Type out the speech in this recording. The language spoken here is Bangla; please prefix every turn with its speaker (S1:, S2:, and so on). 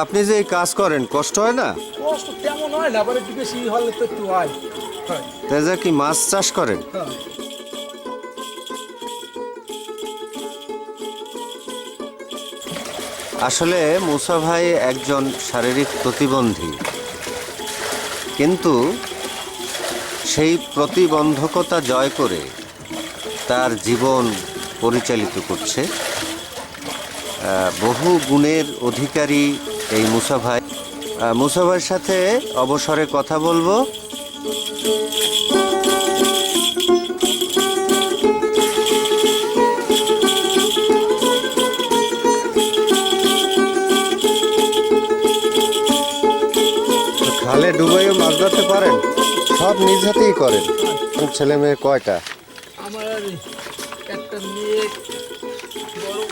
S1: আপনি যে এই কাজ করেন কষ্ট হয় না?
S2: কষ্ট তেমন হয় না, আবার একটু বেশি হলে তো একটু হয়।
S1: তেজা কি মাছ চাষ করেন?
S2: হ্যাঁ।
S1: আসলে মুসা ভাই একজন শারীরিক প্রতিবন্ধী, কিন্তু সেই প্রতিবন্ধকতা জয় করে তার জীবন পরিচালিত করছে। বহু গুণের অধিকারী এই মুসা ভাই। মুসা ভাইয়ের সাথে অবসরে কথা বলবো। খালে ডুবাইও মাছ ধরতে পারেন? সব নিজ হাতেই করেন? ছেলে মেয়ে কয়টা?
S2: আমার একটা মেয়ে, বড়